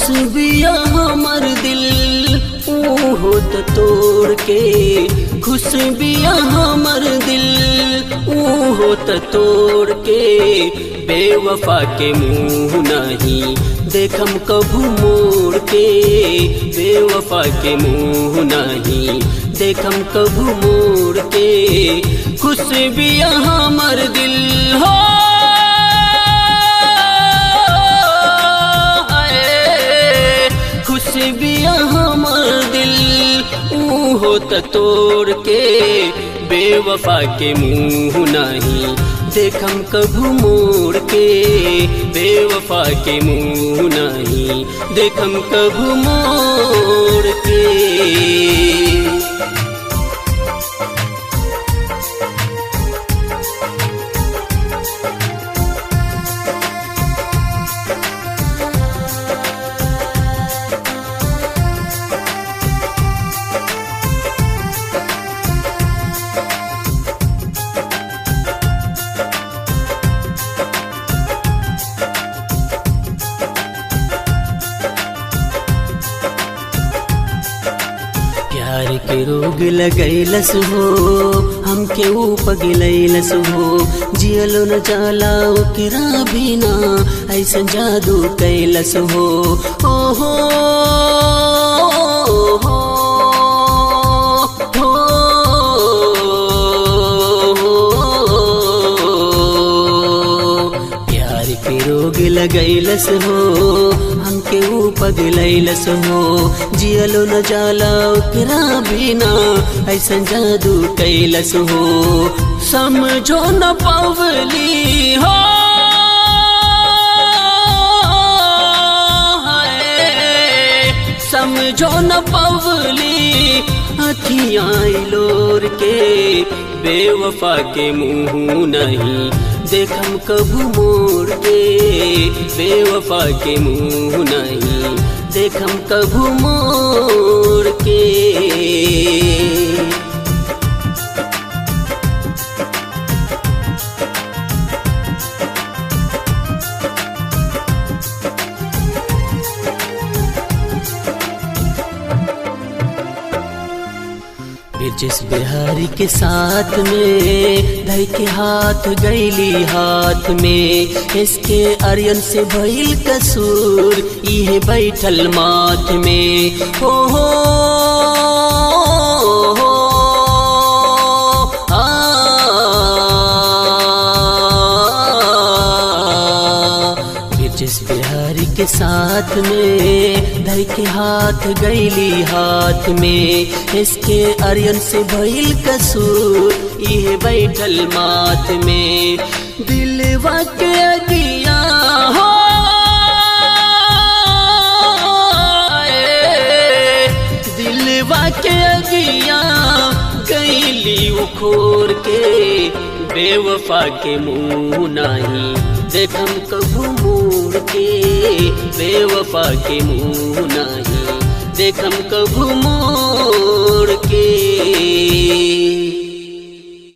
खुश बिया हमर दिल ऊ होत तोड़ के, खुश बिया हमर दिल ऊ होत तोड़ के, बेवफा के मुँह नहीं देखम कभू मोड़ के, बेवफा के मुँह नहीं देखम कभू मोड़ के, खुश बिया हमर दिल हो खुश बिया हमर दिल ऊ होत तोड़ के, बेवफा के मुँह नहीं देखम कभू मोड़ के, बेवफा के मुँह नहीं देखम कभू मोड़ के। प्यार के रोग लगैलस हो हमके ऊ पगलैलस हो, जियलो न जाला ओकरा बिना ऐसन जादू कैलस हो। ओहो प्यार के रोग लगैलस हो हमके ऊ पगलैलस हो, जियलो न जाला ओकरा बिना ऐसन जादू कैलस हो। समझो न पवली हो समझो न पवली अखियाँ लोर के, बेवफा के मुँह नहीं देखम कभू मोड़ के, बेवफा के मुँह नहीं देखम कभू मोड़ के। ब्रिजेश बिहारी के साथ में धई के हाथ गईली हाथ में, इसके आर्यन से भइल कसूर इहे बैठल माथ में। हो ब्रिजेश बिहारी के साथ में धई के हाथ गईली हाथ में, इसके आर्यन से भइल कसूर इहे बैठल माथ में। दिलवा के अगिया हो दिलवा के अगिया गईली उखोर के, बेवफा के मुँह नहीं देखम कभू मोड़ के, बेवफा के मुँह नहीं देखम कभू मोड़